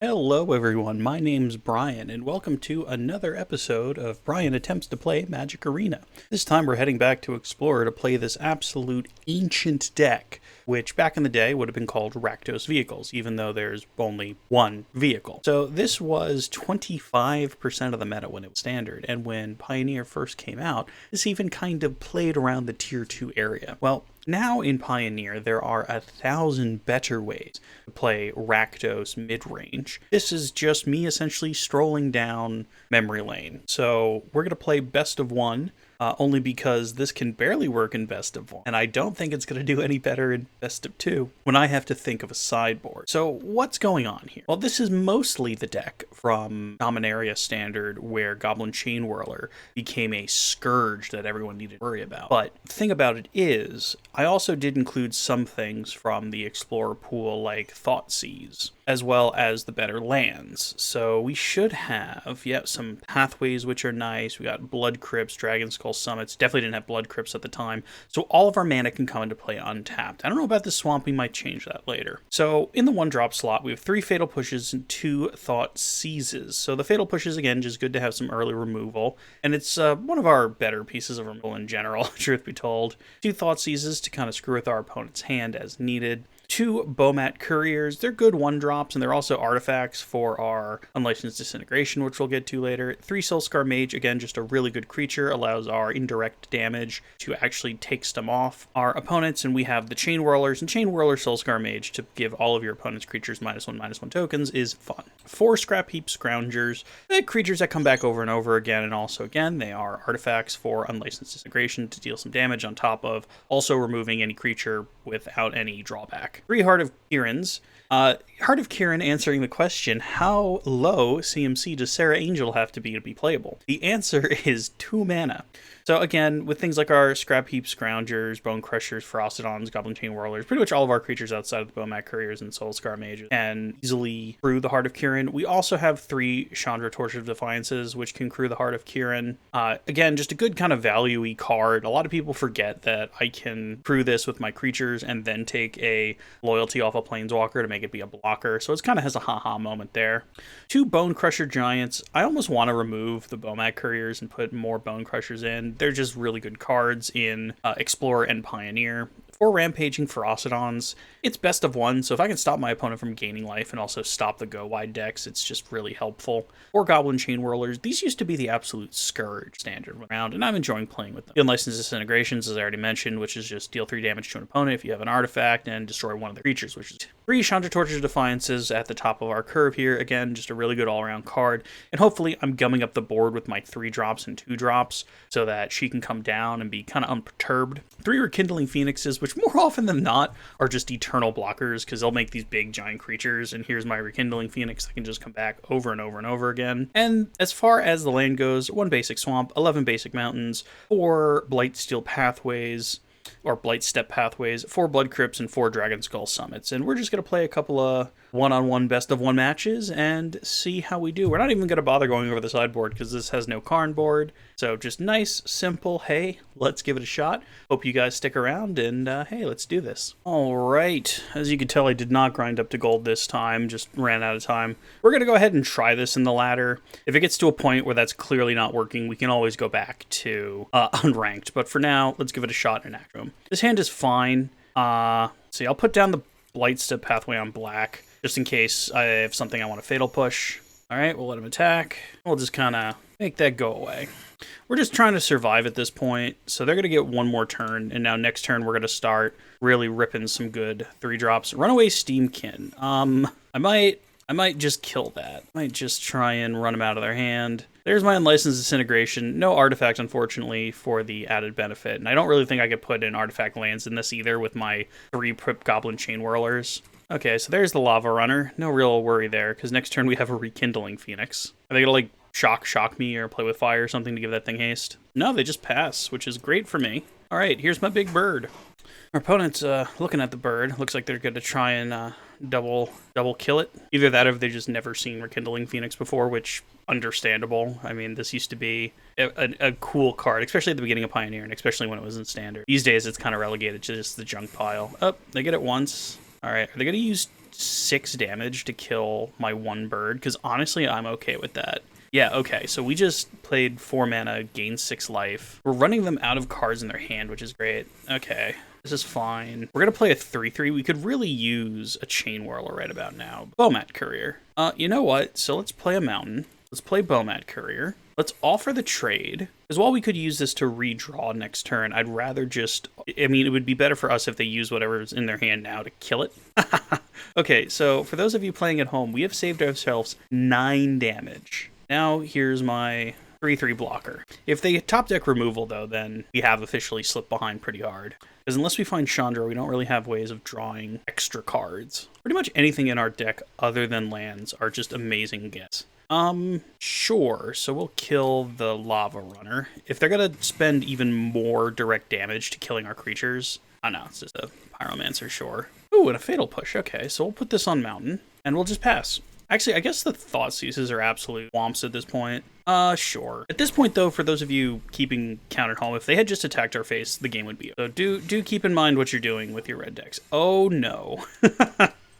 Hello everyone, my name's Brian, and welcome to another episode of Brian Attempts to Play Magic Arena. This time we're heading back to Explorer to play this absolute ancient deck, which back in the day would have been called Rakdos vehicles, even though there's only one vehicle. So this was 25% of the meta when it was standard, and when Pioneer first came out, this even kind of played around the tier 2 area. Well, now in Pioneer, there are 1,000 better ways to play Rakdos mid-range. This is just me essentially strolling down memory lane. So we're going to play best of one, only because this can barely work in best of one. And I don't think it's going to do any better in best of two when I have to think of a sideboard. So what's going on here? Well, this is mostly the deck from Dominaria Standard where Goblin Chain Whirler became a scourge that everyone needed to worry about. But the thing about it is, I also did include some things from the Explorer pool like Thoughtseize, as well as the better lands. So we should have, some pathways which are nice. We got Blood Crypts, Dragon Skull Summits. Definitely didn't have Blood Crypts at the time. So all of our mana can come into play untapped. I don't know about the Swamp, we might change that later. So in the 1-drop slot, we have 3 Fatal Pushes and 2 Thoughtseizes. So the Fatal Pushes, again, just good to have some early removal. And it's one of our better pieces of removal in general, truth be told. 2 Thoughtseizes to kind of screw with our opponent's hand as needed. 2 Bomat Couriers. They're good 1-drops, and they're also artifacts for our Unlicensed Disintegration, which we'll get to later. 3 Soulscar Mage, again, just a really good creature, allows our indirect damage to actually take some off our opponents, and we have the Chain Whirlers, and Chain Whirler Soulscar Mage to give all of your opponent's creatures -1/-1 tokens is fun. 4 Scrap Heap Scroungers, creatures that come back over and over again, and also, again, they are artifacts for Unlicensed Disintegration to deal some damage on top of also removing any creature without any drawback. 3 Heart of Kirans. Heart of Kiran answering the question, how low CMC does Sarah Angel have to be playable? The answer is 2 mana. So again, with things like our Scrap Heap Scroungers, Bone Crushers, Frostodons, Goblin Chain Whirlers, pretty much all of our creatures outside of the Bomat Couriers and Soulscar Mages can easily crew the Heart of Kiran. We also have 3 Chandra Torch of Defiances, which can crew the Heart of Kiran. Again, just a good kind of value-y card. A lot of people forget that I can crew this with my creatures and then take a loyalty off a Planeswalker to make it be a blocker. So it kind of has a haha moment there. 2 Bone Crusher Giants. I almost want to remove the Bomat Couriers and put more Bone Crushers in. They're just really good cards in Explorer and Pioneer. 4 Rampaging Frostodons. It's best of one, so if I can stop my opponent from gaining life and also stop the go-wide decks, it's just really helpful. 4 Goblin Chain Whirlers. These used to be the absolute scourge standard round, and I'm enjoying playing with them. Unlicensed Disintegrations, as I already mentioned, which is just deal 3 damage to an opponent if you have an artifact and destroy one of the creatures, which is 3 Chandra Torch of Defiances at the top of our curve here. Again, just a really good all-around card, and hopefully I'm gumming up the board with my 3 drops and 2 drops so that she can come down and be kind of unperturbed. 3 Rekindling Phoenixes, which more often than not are just eternal blockers because they'll make these big giant creatures, and here's my Rekindling Phoenix that can just come back over and over and over again. And as far as the land goes, 1 basic Swamp, 11 basic Mountains, 4 Blightsteel Pathways, or Blightstep Pathways, 4 Blood Crypts, and 4 Dragon Skull Summits. And we're just going to play a couple of one-on-one best-of-one matches and see how we do. We're not even going to bother going over the sideboard because this has no Karn board. So just nice, simple, hey, let's give it a shot. Hope you guys stick around, and hey, let's do this. All right, as you can tell, I did not grind up to gold this time, just ran out of time. We're going to go ahead and try this in the ladder. If it gets to a point where that's clearly not working, we can always go back to unranked. But for now, let's give it a shot in act room. This hand is fine. See, I'll put down the Blightstep Pathway on black, just in case I have something I want to Fatal Push. All right, we'll let him attack. We'll just kind of make that go away. We're just trying to survive at this point, so they're going to get one more turn, and now next turn we're going to start really ripping some good 3-drops. Runaway Steamkin. I might just kill that. I might just try and run them out of their hand. There's my Unlicensed Disintegration. No artifact, unfortunately, for the added benefit, and I don't really think I could put in artifact lands in this either with my 3 Goblin Chain Whirlers. Okay, so there's the Lava Runner. No real worry there, because next turn we have a Rekindling Phoenix. Are they going to, shock me or play with fire or something to give that thing haste? No, they just pass, which is great for me. All right, here's my big bird. Our opponent's looking at the bird. Looks like they're going to try and double kill it. Either that or they've just never seen Rekindling Phoenix before, which, understandable. I mean, this used to be a cool card, especially at the beginning of Pioneer, and especially when it was in Standard. These days, it's kind of relegated to just the junk pile. Oh, they get it once. All right, are they going to use 6 damage to kill my 1 bird, because honestly, I'm okay with that. Yeah, okay, so we just played 4 mana, gained 6 life. We're running them out of cards in their hand, which is great. Okay, this is fine. We're gonna play a 3/3. We could really use a Chain Whirler right about now. Bomat Courier. You know what? So let's play a mountain. Let's play Bomat Courier. Let's offer the trade. Because while we could use this to redraw next turn, I'd rather just... I mean, it would be better for us if they use whatever's in their hand now to kill it. Okay, so for those of you playing at home, we have saved ourselves 9 damage. Now, here's my 3/3 blocker. If they top deck removal, though, then we have officially slipped behind pretty hard. Because unless we find Chandra, we don't really have ways of drawing extra cards. Pretty much anything in our deck other than lands are just amazing gets. Sure, so we'll kill the Lava Runner. If they're gonna spend even more direct damage to killing our creatures, I don't know, it's just a Pyromancer, sure. Ooh, and a Fatal Push, okay, so we'll put this on Mountain, and we'll just pass. Actually, I guess the Thoughtseizes are absolute womps at this point. Sure. At this point, though, for those of you keeping count at home, if they had just attacked our face, the game would be over. So do keep in mind what you're doing with your red decks. Oh, no.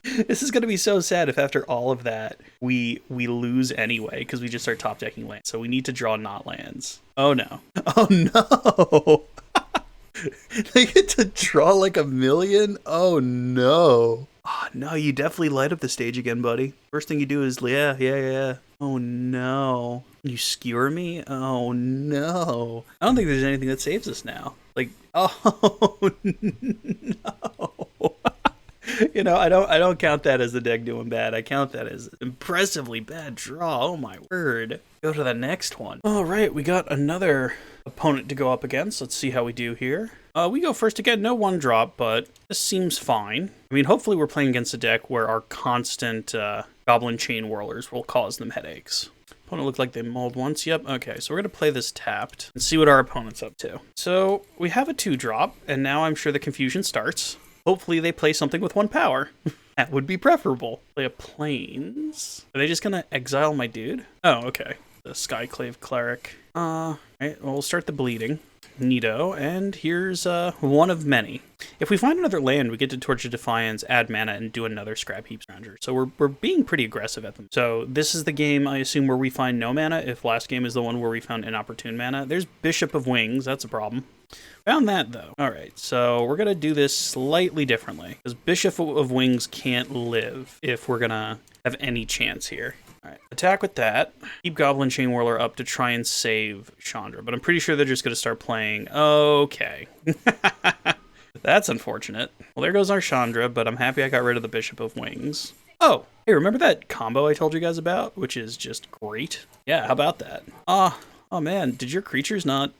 This is going to be so sad if after all of that, we lose anyway, because we just start top decking lands. So we need to draw not lands. Oh, no. Oh, no. They get to draw like 1,000,000? Oh, no. Oh, no, you definitely light up the stage again, buddy. First thing you do is, yeah. Oh, no. You skewer me? Oh, no. I don't think there's anything that saves us now. Like, oh, no. You know, I don't count that as the deck doing bad. I count that as impressively bad draw. Oh, my word. Go to the next one. All right, we got another opponent to go up against. Let's see how we do here. We go first again. No 1-drop, but this seems fine. I mean, hopefully we're playing against a deck where our constant Goblin Chain Whirlers will cause them headaches. Opponent looked like they mulled once. Yep, okay, so we're going to play this tapped and see what our opponent's up to. So we have a 2-drop, and now I'm sure the confusion starts. Hopefully they play something with 1 power. That would be preferable. Play a Plains. Are they just going to exile my dude? Oh, okay. The Skyclave Cleric. Right, well, we'll start the bleeding. Neato, and here's one of many. If we find another land, we get to Torch of Defiance, add mana, and do another Scrap Heap Scrounger. So we're being pretty aggressive at them. So this is the game, I assume, where we find no mana, if last game is the one where we found inopportune mana. There's Bishop of Wings, that's a problem. Found that, though. All right, so we're going to do this slightly differently, because Bishop of Wings can't live if we're going to have any chance here. All right, attack with that. Keep Goblin Chain Whirler up to try and save Chandra, but I'm pretty sure they're just going to start playing. Okay. That's unfortunate. Well, there goes our Chandra, but I'm happy I got rid of the Bishop of Wings. Oh, hey, remember that combo I told you guys about, which is just great? Yeah, how about that? Oh man, did your creatures not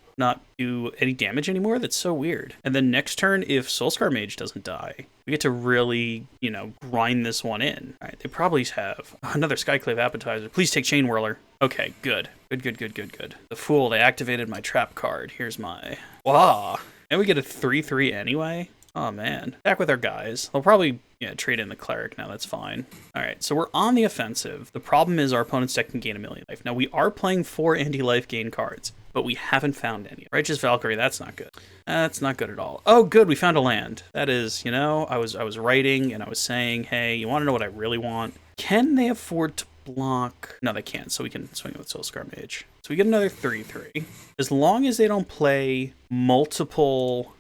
do any damage anymore? That's so weird. And then next turn, if Soulscar Mage doesn't die, we get to really, you know, grind this one in. All right, they probably have another Skyclave Appetizer. Please take Chain Whirler. Okay, good. Good. The Fool, they activated my trap card. Here's my... Wow. And we get a 3/3 anyway? Oh, man. Back with our guys. They'll probably, trade in the Cleric now. That's fine. All right, so we're on the offensive. The problem is our opponent's deck can gain 1,000,000 life. Now, we are playing 4 anti-life gain cards, but we haven't found any. Righteous Valkyrie, that's not good. That's not good at all. Oh, good, we found a land. That is, I was writing and I was saying, hey, you want to know what I really want? Can they afford to block? No, they can't, so we can swing it with Soulscar Mage. So we get another 3/3. As long as they don't play multiple...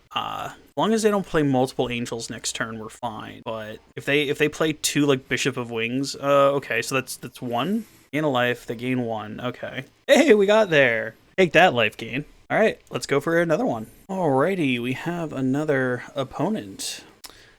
angels next turn, we're fine. But if they play 2 like Bishop of Wings, okay, so that's 1. Gain a life, they gain 1. Okay. Hey, we got there. Take that life gain. All right, let's go for another one. Alrighty, we have another opponent.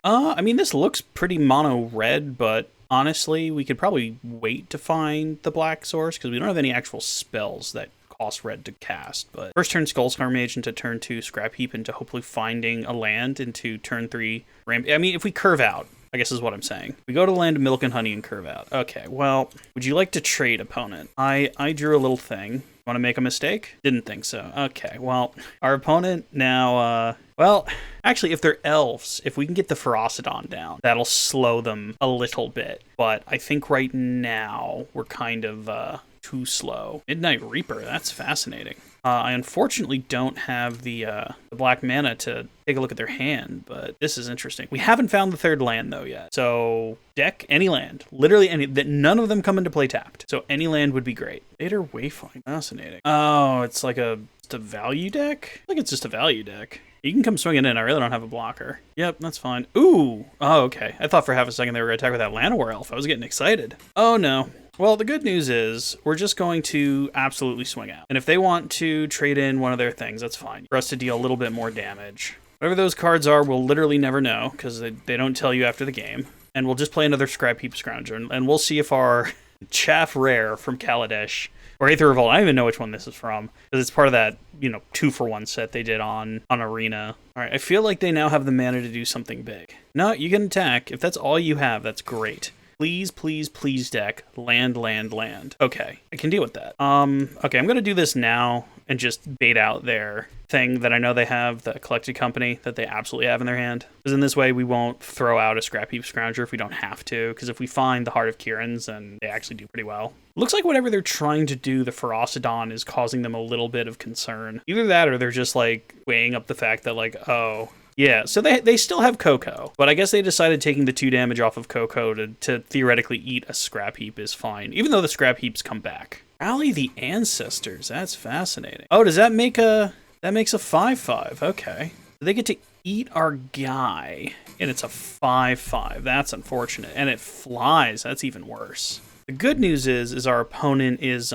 I mean, this looks pretty mono red, but honestly, we could probably wait to find the black source because we don't have any actual spells that cost red to cast. But first turn Skullscar Mage into turn 2 Scrap Heap into hopefully finding a land into turn 3 Ramp. I mean, if we curve out, I guess is what I'm saying. We go to land of Milk and Honey and curve out. Okay, well, would you like to trade, opponent? I drew a little thing. Want to make a mistake? Didn't think so. Okay, well, our opponent now, well, actually, if they're elves, if we can get the Ferocidon down, that'll slow them a little bit. But I think right now we're kind of too slow. Midnight Reaper, that's fascinating. I unfortunately don't have the black mana to take a look at their hand, but this is interesting. We haven't found the third land, though, yet. So, deck, any land. Literally any. None of them come into play tapped. So, any land would be great. Vader Wayfind. Fascinating. Oh, it's like just a value deck? I think it's just a value deck. You can come swinging in. I really don't have a blocker. Yep, that's fine. Ooh. Oh, okay. I thought for half a second they were going to attack with that Llanowar Elf. I was getting excited. Oh, no. Well, the good news is we're just going to absolutely swing out. And if they want to trade in one of their things, that's fine. For us to deal a little bit more damage. Whatever those cards are, we'll literally never know because they don't tell you after the game. And we'll just play another Scrap Heap Scrounger. And we'll see if our Chaff Rare from Kaladesh or Aether Revolt, I don't even know which one this is from, because it's part of that, 2-for-1 set they did on Arena. All right, I feel like they now have the mana to do something big. No, you can attack. If that's all you have, that's great. Please, please, please, deck. Land, land, land. Okay, I can deal with that. Okay, I'm going to do this now and just bait out their thing that I know they have, the Collected Company, that they absolutely have in their hand. Because in this way, we won't throw out a Scrap Heap Scrounger if we don't have to. Because if we find the Heart of Kieran's, then they actually do pretty well. Looks like whatever they're trying to do, the Ferocidon, is causing them a little bit of concern. Either that or they're just, weighing up the fact that, oh... Yeah, so they still have Coco, but I guess they decided taking the 2 damage off of Coco to theoretically eat a Scrap Heap is fine, even though the Scrap Heaps come back. Rally the Ancestors, that's fascinating. Oh, does that make that makes a 5/5, okay. They get to eat our guy, and it's a 5/5, that's unfortunate. And it flies, that's even worse. The good news is our opponent is,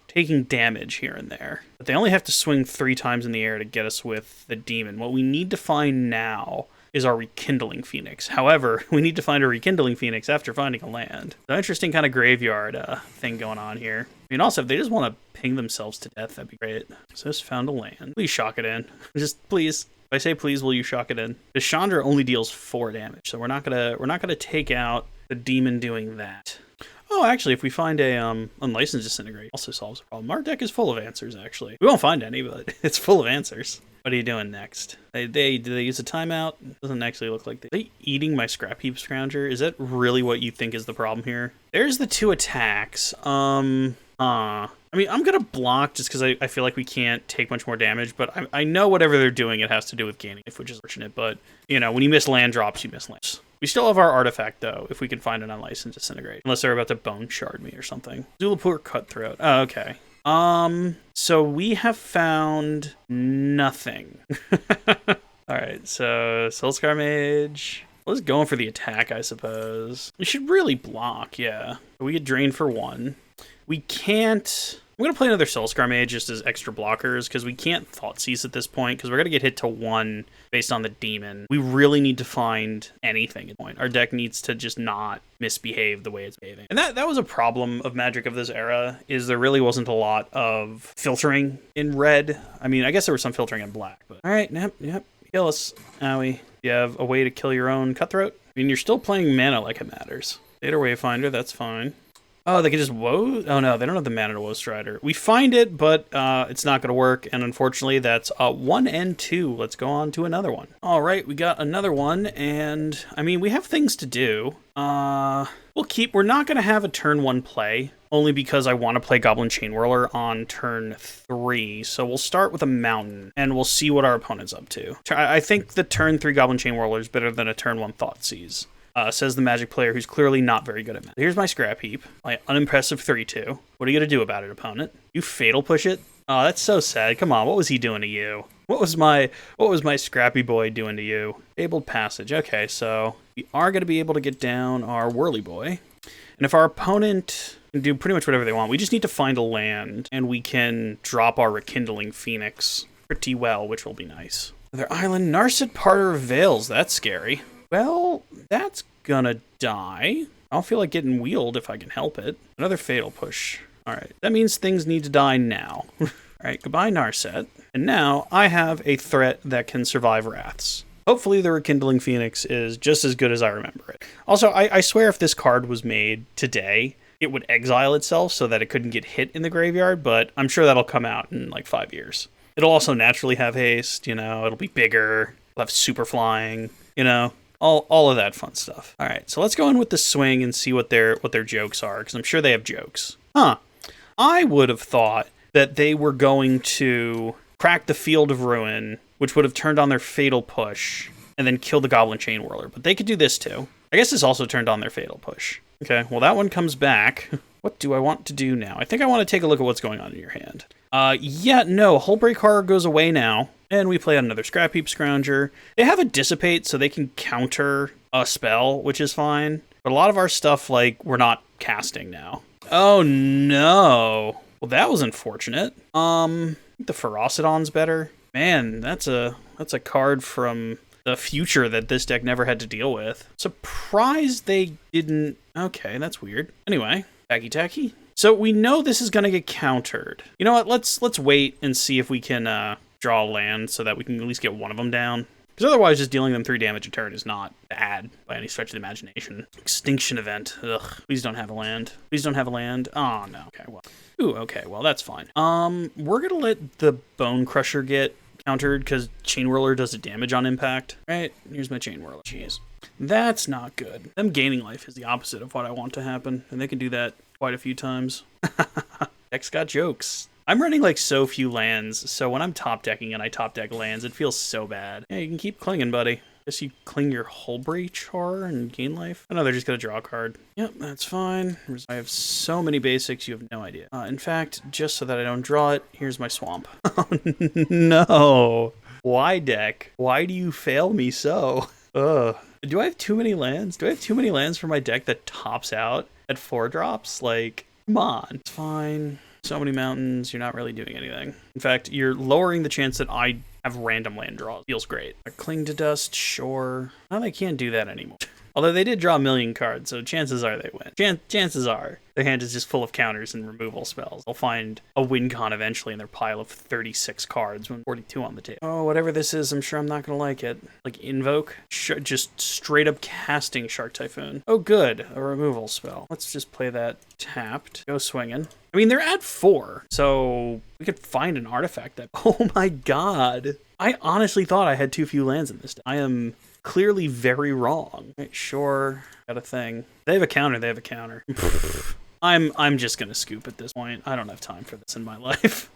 taking damage here and there. But they only have to swing 3 times in the air to get us with the demon. What we need to find now is our Rekindling Phoenix. However, we need to find a Rekindling Phoenix after finding a land. So interesting kind of graveyard thing going on here. I mean, also, if they just want to ping themselves to death, that'd be great. So just found a land. Please shock it in. Just please. If I say please, will you shock it in? The Chandra only deals 4 damage, so we're not gonna take out the demon doing that. Oh, actually, if we find a Unlicensed Disintegrate, also solves the problem. Our deck is full of answers, actually. We won't find any, but it's full of answers. What are you doing next? Did they use a timeout? Doesn't actually look like they eating my Scrap Heap Scrounger. Is that really what you think is the problem here? There's the 2 attacks. I mean, I'm gonna block just because I feel like we can't take much more damage, but I know whatever they're doing, it has to do with gaining life, which is fortunate, but, when you miss land drops, you miss lands. We still have our artifact, though, if we can find an Unlicensed Disintegrate. Unless they're about to Bone Shard me or something. Zulapur Cutthroat. Oh, okay. So we have found nothing. Alright, so Soulscar Mage. Let's go for the attack, I suppose. We should really block, yeah. We get drained for 1. We can't... I'm going to play another Soulscar Mage just as extra blockers, because we can't Thoughtseize at this point, because we're going to get hit to 1 based on the demon. We really need to find anything at this point. Our deck needs to just not misbehave the way it's behaving. And that was a problem of Magic of this era, is there really wasn't a lot of filtering in red. I mean, I guess there was some filtering in black, but... Alright, yep, kill us. Owie. You have a way to kill your own Cutthroat? I mean, you're still playing mana like it matters. Data Wayfinder, that's fine. Oh, they can just woe? Oh no, they don't have the mana to Woe Strider. We find it, but it's not going to work, and unfortunately that's 1 and 2. Let's go on to another one. All right, we got another one, and I mean, we have things to do. We're not going to have a turn 1 play, only because I want to play Goblin Chain Whirler on turn 3. So we'll start with a Mountain, and we'll see what our opponent's up to. I think the turn 3 Goblin Chain Whirler is better than a turn 1 Thoughtseize. Says the Magic player who's clearly not very good at math. Here's my Scrap Heap, my unimpressive 3/2. What are you going to do about it, opponent? You Fatal Push it? Oh, that's so sad. Come on, what was he doing to you? What was my Scrappy boy doing to you? Fabled Passage. Okay, so we are going to be able to get down our Whirly boy. And if our opponent can do pretty much whatever they want, we just need to find a land, and we can drop our Rekindling Phoenix pretty well, which will be nice. Another island, Narset Parter of Veils. That's scary. Well, that's gonna die. I don't feel like getting wheeled if I can help it. Another Fatal Push. Alright, that means things need to die now. Alright, goodbye Narset. And now I have a threat that can survive Wraths. Hopefully the Rekindling Phoenix is just as good as I remember it. Also, I swear if this card was made today, it would exile itself so that it couldn't get hit in the graveyard, but I'm sure that'll come out in like 5 years. It'll also naturally have haste, it'll be bigger, it'll have super flying, all of that fun stuff. All right, so let's go in with the swing and see what their jokes are, because I'm sure they have jokes. I would have thought that they were going to crack the Field of Ruin, which would have turned on their Fatal Push, and then kill the Goblin Chain Whirler. But they could do this too. I guess this also turned on their Fatal Push. Okay, well that one comes back. What do I want to do now? I think I want to take a look at what's going on in your hand. Yeah, no, Hullbreak Horror goes away now, and we play another Scrap Heap Scrounger. They have a Dissipate, so they can counter a spell, which is fine. But a lot of our stuff, like, we're not casting now. Oh no. Well, that was unfortunate. The Ferocidon's better. Man, that's a card from the future that this deck never had to deal with. Surprised they didn't. Okay, that's weird. Anyway, tacky. So we know this is gonna get countered. You know what? Let's wait and see if we can draw a land so that we can at least get one of them down. Because otherwise, just dealing them 3 damage a turn is not bad by any stretch of the imagination. Extinction Event. Ugh. Please don't have a land. Please don't have a land. Oh no. Okay. Well. Ooh. Okay. Well, that's fine. We're gonna let the Bone Crusher get countered because Chain Whirler does the damage on impact. Right. Here's my Chain Whirler. Jeez. That's not good. Them gaining life is the opposite of what I want to happen, and they can do that quite a few times. Deck's got jokes. I'm running like so few lands, so when I'm top decking and I top deck lands, it feels so bad. Yeah, you can keep clinging, buddy. Guess you cling your Hullbreak Horror and gain life. I know they're just gonna draw a card. Yep, that's fine. I have so many basics, you have no idea. In fact, just so that I don't draw it, here's my swamp. Oh no. Why, deck? Why do you fail me so? Ugh. Do I have too many lands? Do I have too many lands for my deck that tops out at 4 drops? Like, come on. It's fine. So many mountains, you're not really doing anything. In fact, you're lowering the chance that I have random land draws. Feels great. A Cling to Dust, sure. Now they can't do that anymore. Although they did draw a million cards, so chances are they win. Chances are their hand is just full of counters and removal spells. They'll find a win con eventually in their pile of 36 cards when 42 on the table. Oh, whatever this is, I'm sure I'm not going to like it. Like Invoke? Just straight up casting Shark Typhoon. Oh, good. A removal spell. Let's just play that tapped. Go swinging. I mean, they're at 4, so we could find an artifact that... Oh my god. I honestly thought I had too few lands in this deck. I am clearly very wrong. Right, sure. Got a thing. They have a counter. They have a counter. I'm just gonna scoop at this point. I don't have time for this in my life.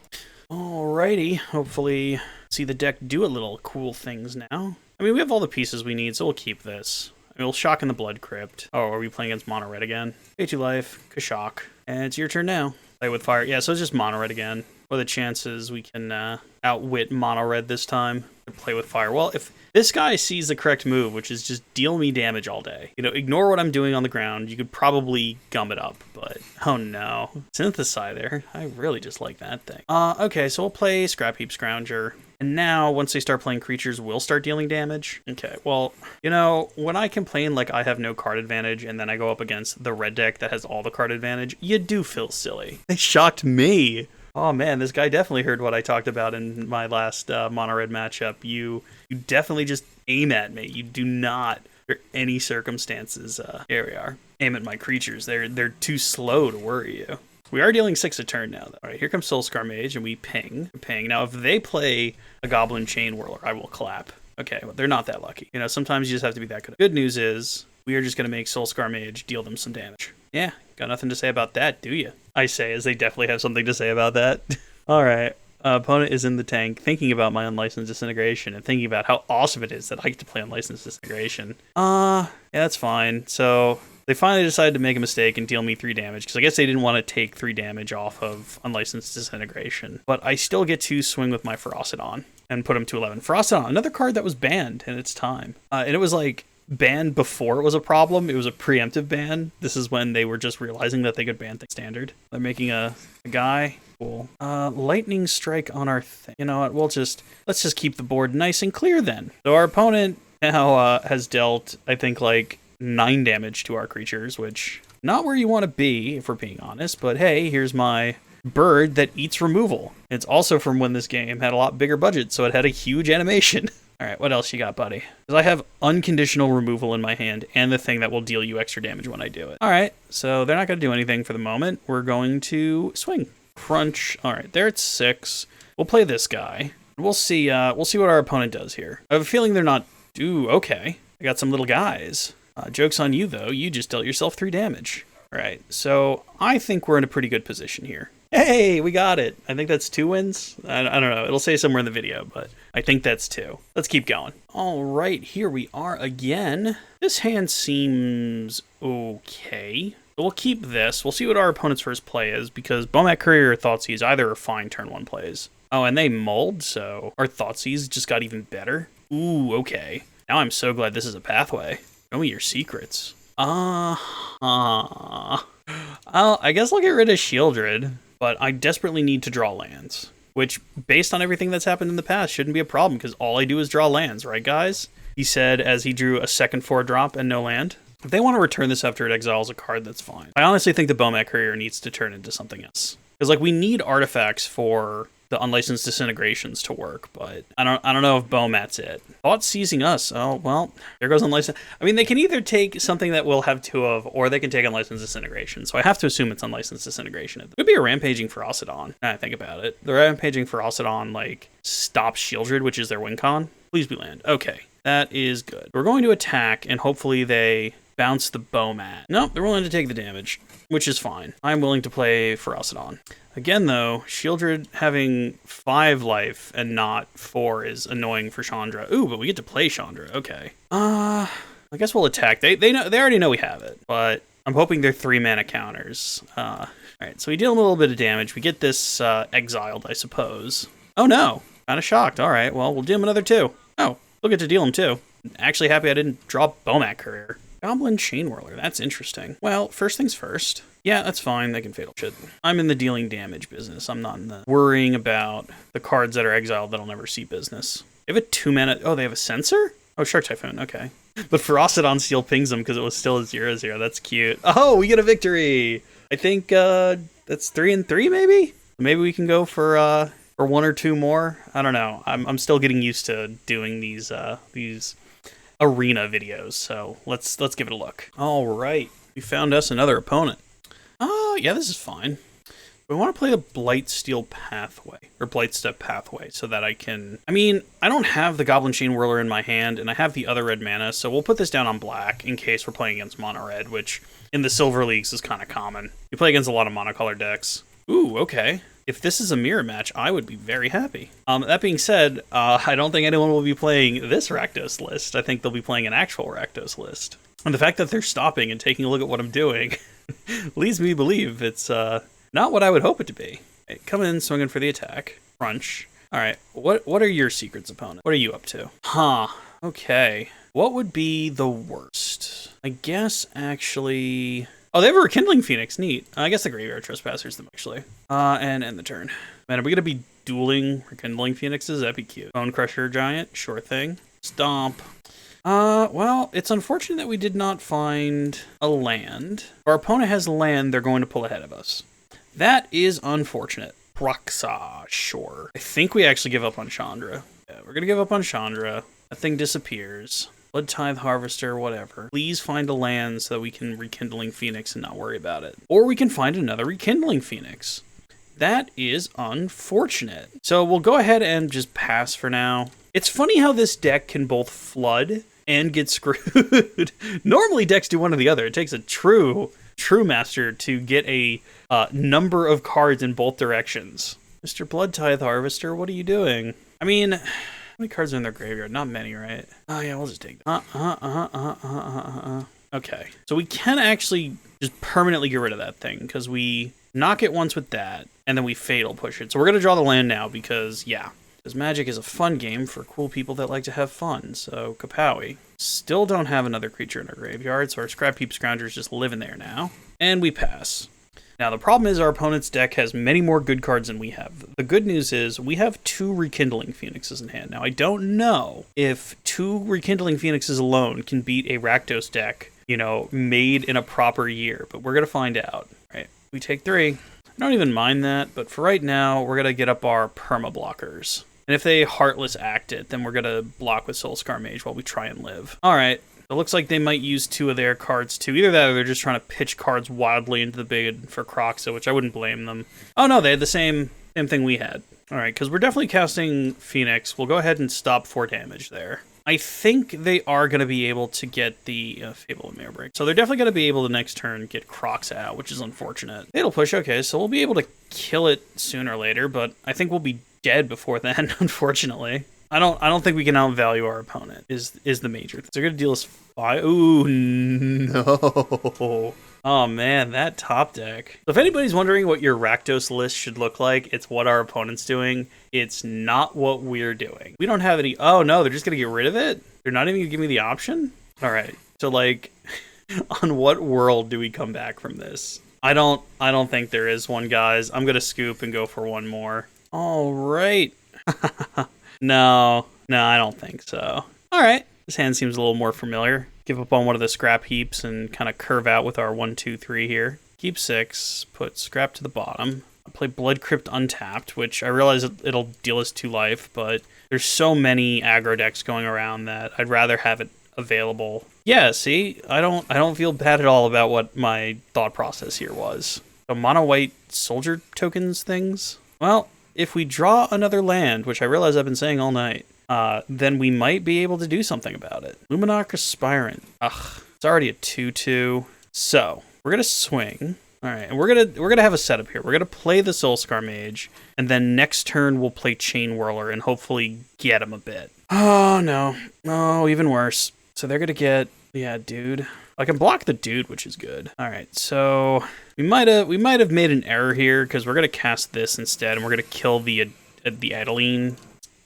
Alrighty. Hopefully see the deck do a little cool things now. I mean, we have all the pieces we need, so we'll keep this. I mean, we'll shock in the Blood Crypt. Oh, are we playing against mono red again? Pay 2 life. Kashak. And it's your turn now. Play with fire. Yeah, so it's just mono red again. What are the chances we can outwit mono red this time? Play with fire. Well, if this guy sees the correct move, which is just deal me damage all day, you know, ignore what I'm doing on the ground, you could probably gum it up, but oh no. Synthesizer. I really just like that thing. Okay, so we'll play Scrap Heap Scrounger. And now, once they start playing creatures, we'll start dealing damage. Okay, well, you know, when I complain like I have no card advantage and then I go up against the red deck that has all the card advantage, you do feel silly. They shocked me. Oh man, this guy definitely heard what I talked about in my last mono-red matchup. You definitely just aim at me. You do not, under any circumstances, here we are, aim at my creatures. They're too slow to worry you. We are dealing 6 a turn now, though. All right, here comes Soulscar Mage, and we ping. Now, if they play a Goblin Chain Whirler, I will clap. Okay, well, they're not that lucky. You know, sometimes you just have to be that good. Good news is, we are just going to make Soulscar Mage deal them some damage. Yeah, got nothing to say about that, do you? I say, as they definitely have something to say about that. All right, opponent is in the tank, thinking about my Unlicensed Disintegration, and thinking about how awesome it is that I get to play Unlicensed Disintegration. Yeah, that's fine. So... they finally decided to make a mistake and deal me 3 damage, because I guess they didn't want to take 3 damage off of Unlicensed Disintegration. But I still get to swing with my Ferocidon and put him to 11. Ferocidon, another card that was banned in its time. And it was like banned before it was a problem. It was a preemptive ban. This is when they were just realizing that they could ban things standard. They're making a guy. Cool. Lightning Strike on our thing. You know what? Let's just keep the board nice and clear then. So our opponent now has dealt, I think, like 9 damage to our creatures, which not where you want to be, if we're being honest, but hey, here's my bird that eats removal. It's also from when this game had a lot bigger budget, so it had a huge animation. All right, what else you got, buddy? Because I have unconditional removal in my hand and the thing that will deal you extra damage when I do it. All right, so they're not going to do anything for the moment. We're going to swing. Crunch. All right, there it's 6. We'll play this guy. We'll see what our opponent does here. I have a feeling they're not... Ooh, okay. I got some little guys. Joke's on you, though. You just dealt yourself 3 damage. All right, so I think we're in a pretty good position here. Hey, we got it. I think that's 2 wins. I don't know. It'll say somewhere in the video, but I think that's 2. Let's keep going. All right, here we are again. This hand seems okay. So we'll keep this. We'll see what our opponent's first play is, because Bomat Courier or Thoughtseize either are fine turn 1 plays. Oh, and they mulled, so our Thoughtseize just got even better. Ooh, okay. Now I'm so glad this is a pathway. Show me your secrets. I guess I'll get rid of Shieldred. But I desperately need to draw lands, which, based on everything that's happened in the past, shouldn't be a problem, because all I do is draw lands, right, guys? He said as he drew a second 4-drop and no land. If they want to return this after it exiles a card, that's fine. I honestly think the Bomat Courier needs to turn into something else. Because, like, we need artifacts for the unlicensed disintegrations to work, but I don't know if Bomat's it. Thought seizing us. Oh, well, there goes unlicensed. I mean, they can either take something that we'll have 2 of, or they can take unlicensed disintegration. So I have to assume it's unlicensed disintegration. It could be a rampaging Ferocidon. Now I think about it. The rampaging Ferocidon, like, stops Shieldred, which is their win con. Please be land. Okay, that is good. We're going to attack, and hopefully they bounce the Bomat. Nope, they're willing to take the damage, which is fine. I'm willing to play Ferocidon. Again, though, Shieldred having 5 life and not 4 is annoying for Chandra. Ooh, but we get to play Chandra. Okay. I guess we'll attack. They already know we have it, but I'm hoping they're 3-mana counters. All right, so we deal a little bit of damage. We get this exiled, I suppose. Oh, no. Kind of shocked. All right, well, we'll deal him another 2. Oh, we'll get to deal him 2. Actually happy I didn't draw Bomat Courier. Goblin Chain Whirler. That's interesting. Well, first things first. Yeah, that's fine. They can fatal shit. I'm in the dealing damage business. I'm not in the worrying about the cards that are exiled that'll never see business. They have a 2-mana... Oh, they have a Censor? Oh, Shark Typhoon. Okay. But Ferocidon still pings them because it was still a 0/0. That's cute. Oh, we get a victory! I think that's 3 and 3, maybe? Maybe we can go for 1 or 2 more. I don't know. I'm still getting used to doing these arena videos, so let's give it a look. All right, we found us another opponent. Oh, yeah, this is fine. We want to play the Blightsteel Pathway, or Blightstep Pathway, so that I can... I mean, I don't have the Goblin Chain Whirler in my hand, and I have the other red mana, so we'll put this down on black in case we're playing against mono red, which in the Silver Leagues is kind of common. You play against a lot of monocolor decks. Ooh, okay. If this is a mirror match, I would be very happy. That being said, I don't think anyone will be playing this Rakdos list. I think they'll be playing an actual Rakdos list. And the fact that they're stopping and taking a look at what I'm doing leads me to believe it's not what I would hope it to be. Right, come in, swinging for the attack. Crunch. All right, what are your secrets, opponent? What are you up to? Huh, okay. What would be the worst? I guess, actually... Oh, they have a Rekindling Phoenix. Neat. I guess the Graveyard Trespassers them, actually. And end the turn. Man, are we going to be dueling Rekindling Phoenixes? That'd be cute. Bone Crusher Giant. Sure thing. Stomp. Well, it's unfortunate that we did not find a land. If our opponent has land, they're going to pull ahead of us. That is unfortunate. Proxa, sure. I think we actually give up on Chandra. Yeah, we're going to give up on Chandra. That thing disappears. Blood Tithe Harvester, whatever. Please find a land so that we can Rekindling Phoenix and not worry about it. Or we can find another Rekindling Phoenix. That is unfortunate. So we'll go ahead and just pass for now. It's funny how this deck can both flood and get screwed. Normally decks do one or the other. It takes a true master to get a number of cards in both directions. Mr. Blood Tithe Harvester, what are you doing? I mean... How many cards are in their graveyard? Not many, right? Oh, yeah, we'll just take them. Okay. So we can actually just permanently get rid of that thing, because we knock it once with that, and then we Fatal Push it. So we're going to draw the land now, because, yeah. Because Magic is a fun game for cool people that like to have fun, so Kapowie. Still don't have another creature in our graveyard, so our Scrap Heap Scrounger's just living there now. And we pass. Now, the problem is our opponent's deck has many more good cards than we have. The good news is we have 2 Rekindling Phoenixes in hand. Now, I don't know if 2 Rekindling Phoenixes alone can beat a Rakdos deck, you know, made in a proper year, but we're going to find out. All right, we take 3. I don't even mind that, but for right now, we're going to get up our perma blockers. And if they Heartless Act it, then we're going to block with Soulscar Mage while we try and live. All right. It looks like they might use 2 of their cards too. Either that or they're just trying to pitch cards wildly into the bid for Croxa, which I wouldn't blame them. Oh no, they had the same thing we had. All right, because we're definitely casting Phoenix. We'll go ahead and stop 4 damage there. I think they are going to be able to get the Fable of Mirror Break. So they're definitely going to be able to next turn get Crocs out, which is unfortunate. Fatal Push, okay, so we'll be able to kill it sooner or later, but I think we'll be dead before then, unfortunately. I don't think we can outvalue our opponent is the major thing. So they're going to deal us 5. Ooh, no. Oh man, that top deck. So if anybody's wondering what your Rakdos list should look like, it's what our opponent's doing. It's not what we're doing. We don't have any... Oh no, they're just going to get rid of it? They're not even going to give me the option? Alright, so like, on what world do we come back from this? I don't think there is one, guys. I'm going to scoop and go for one more. Alright. No, I don't think so. Alright, this hand seems a little more familiar. Give up on one of the scrap heaps and kind of curve out with our 1, 2, 3 here. Keep 6, put scrap to the bottom. I play Blood Crypt untapped, which I realize it'll deal us 2 life, but there's so many aggro decks going around that I'd rather have it available. Yeah, see, I don't feel bad at all about what my thought process here was. So mono white soldier tokens things? Well, if we draw another land, which I realize I've been saying all night, then we might be able to do something about it. Luminarch Aspirant. Ugh, it's already a 2/2. So we're gonna swing. All right, and we're gonna have a setup here. We're gonna play the Soulscar Mage, and then next turn we'll play Chain Whirler and hopefully get him a bit. Oh no, oh even worse. So they're gonna get dude. I can block the dude, which is good. All right, so we might have made an error here because we're gonna cast this instead, and we're gonna kill the Adeline.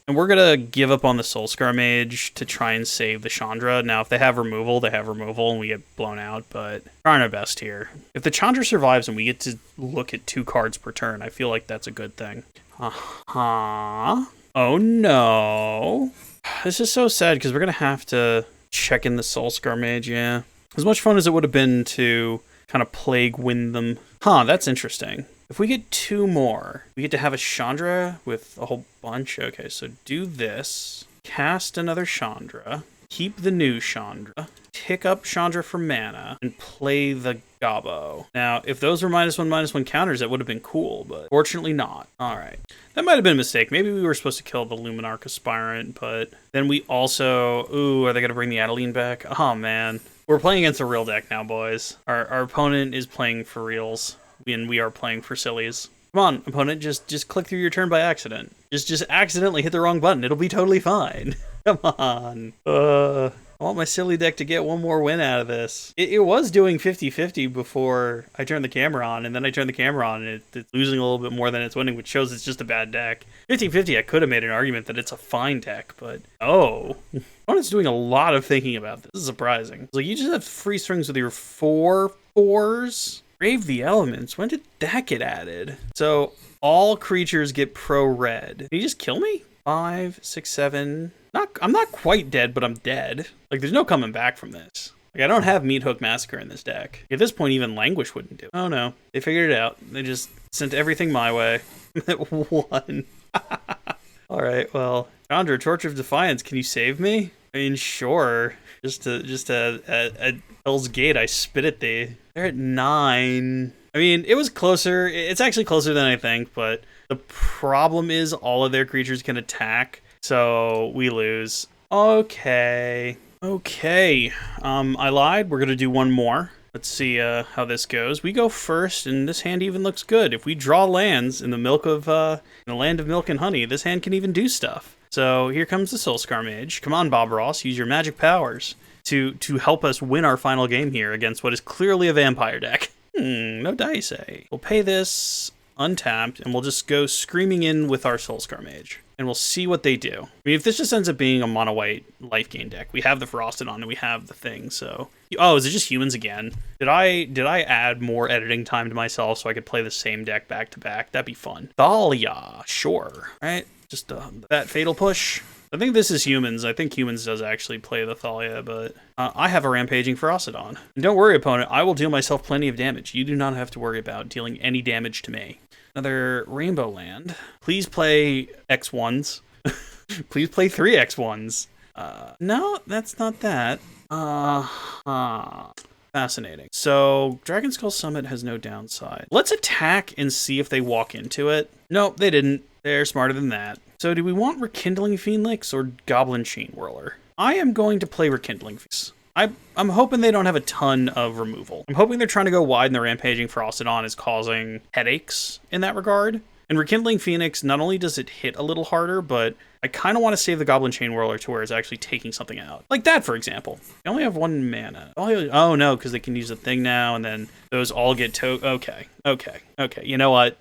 And we're going to give up on the Soulscar Mage to try and save the Chandra. Now, if they have removal, and we get blown out, but we're trying our best here. If the Chandra survives and we get to look at 2 cards per turn, I feel like that's a good thing. Oh, no. This is so sad because we're going to have to check in the Soulscar Mage, yeah. As much fun as it would have been to kind of plague win them. That's interesting. If we get 2 more, we get to have a Chandra with a whole bunch. Okay, so do this. Cast another Chandra. Keep the new Chandra. Pick up Chandra for mana. And play the Gobbo. Now, if those were -1/-1 counters, that would have been cool, but fortunately not. Alright. That might have been a mistake. Maybe we were supposed to kill the Luminarch Aspirant, but then we also... Ooh, are they going to bring the Adeline back? Oh, man. We're playing against a real deck now, boys. Our opponent is playing for reals. And we are playing for sillies. Come on, opponent, just click through your turn by accident. Just accidentally hit the wrong button. It'll be totally fine. Come on. I want my silly deck to get one more win out of this. It was doing 50-50 before I turned the camera on, and then I turned the camera on, and it's losing a little bit more than it's winning, which shows it's just a bad deck. 50-50, I could have made an argument that it's a fine deck, but opponent's doing a lot of thinking about this. This is surprising. Like, you just have free strings with your 4 4s? Brave the Elements. When did that get added? So all creatures get pro-red. Did he just kill me? 5, 6, 7. I'm not quite dead, but I'm dead. Like, there's no coming back from this. Like, I don't have Meat Hook Massacre in this deck. At this point, even Languish wouldn't do it. Oh no, they figured it out. They just sent everything my way. 1. All right, well, Chandra, Torch of Defiance, can you save me? I mean, sure. Just at Hell's Gate, I spit at thee. They're at 9. I mean, it was closer. It's actually closer than I think, but the problem is all of their creatures can attack, so we lose. Okay. I lied. We're going to do one more. Let's see how this goes. We go first, and this hand even looks good. If we draw lands in the land of milk and honey, this hand can even do stuff. So here comes the Soulscar Mage. Come on, Bob Ross, use your magic powers to help us win our final game here against what is clearly a vampire deck. No dice, eh? We'll pay this untapped, and we'll just go screaming in with our Soulscar Mage. And we'll see what they do. I mean, if this just ends up being a mono-white life gain deck, we have the Frosted on and we have the thing, so... Oh, is it just humans again? Did I add more editing time to myself so I could play the same deck back to back? That'd be fun. Thalia, sure. Right? Just that Fatal Push. I think this is humans. I think humans does actually play the Thalia, but I have a Rampaging Frostodon. And don't worry, opponent. I will deal myself plenty of damage. You do not have to worry about dealing any damage to me. Another Rainbow Land. Please play X1s. Please play 3 X1s. No, that's not that. Fascinating. So, Dragon Skull Summit has no downside. Let's attack and see if they walk into it. Nope, they didn't. They're smarter than that. So do we want Rekindling Phoenix or Goblin Chain Whirler? I am going to play Rekindling Feast. I'm hoping they don't have a ton of removal. I'm hoping they're trying to go wide and the Rampaging Frostodon is causing headaches in that regard. And Rekindling Phoenix, not only does it hit a little harder, but I kind of want to save the Goblin Chain Whirler to where it's actually taking something out. Like that, for example. They only have 1 mana. Oh no, because they can use a thing now, and then those all get okay. You know what?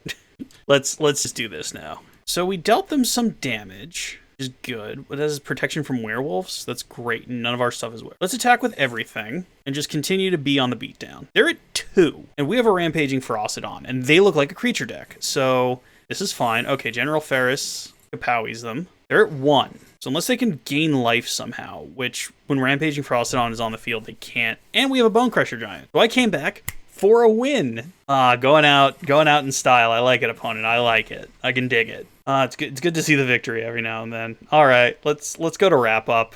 let's just do this now. So we dealt them some damage, which is good. But that is protection from werewolves. That's great. None of our stuff is werewolves. Let's attack with everything and just continue to be on the beatdown. They're at 2, and we have a Rampaging Frostodon, and they look like a creature deck. So this is fine. Okay, General Ferris Kapowies them. They're at 1. So unless they can gain life somehow, which when Rampaging Frostodon is on the field, they can't. And we have a Bone Crusher Giant. So I came back for a win. Going out in style. I like it, opponent. I like it. I can dig it. It's good to see the victory every now and then. All right, let's go to wrap up.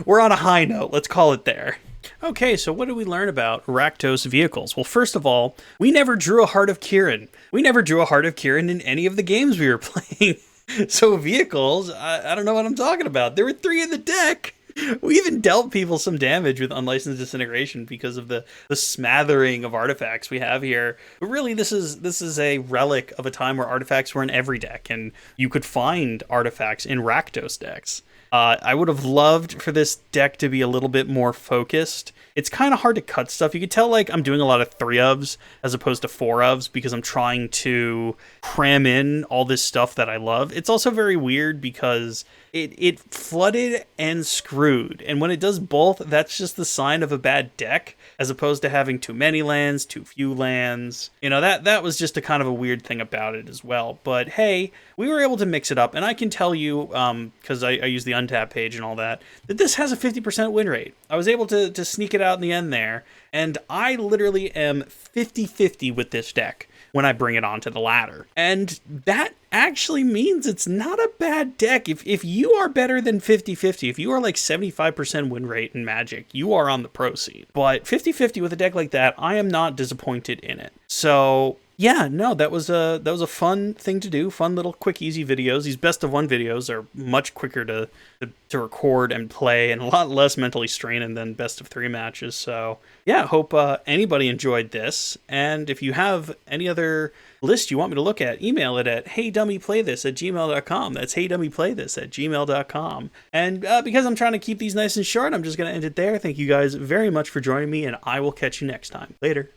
We're on a high note. Let's call it there. Okay, so what did we learn about Rakdos vehicles? Well, first of all, we never drew a Heart of Kirin. We never drew a Heart of Kirin in any of the games we were playing. So vehicles, I don't know what I'm talking about. There were 3 in the deck. We even dealt people some damage with Unlicensed Disintegration because of the smattering of artifacts we have here. But really, this is a relic of a time where artifacts were in every deck, and you could find artifacts in Rakdos decks. I would have loved for this deck to be a little bit more focused. It's kind of hard to cut stuff. You could tell like I'm doing a lot of 3-ofs as opposed to 4-ofs because I'm trying to cram in all this stuff that I love. It's also very weird because it flooded and screwed. And when it does both, that's just the sign of a bad deck as opposed to having too many lands, too few lands. You know, that was just a kind of a weird thing about it as well. But hey, we were able to mix it up. And I can tell you, because I use the untap page and all that this has a 50% win rate. I was able to sneak it out in the end there. And I literally am 50-50 with this deck when I bring it onto the ladder. And that actually means it's not a bad deck. If you are better than 50-50, if you are like 75% win rate in Magic, you are on the pro seed. But 50-50 with a deck like that, I am not disappointed in it. So yeah, no, that was a fun thing to do. Fun little quick, easy videos. These best of 1 videos are much quicker to record and play and a lot less mentally straining than best of 3 matches. So yeah, hope anybody enjoyed this. And if you have any other list you want me to look at, email it at HeyDummyPlayThis@gmail.com. That's HeyDummyPlayThis@gmail.com. And because I'm trying to keep these nice and short, I'm just going to end it there. Thank you guys very much for joining me, and I will catch you next time. Later.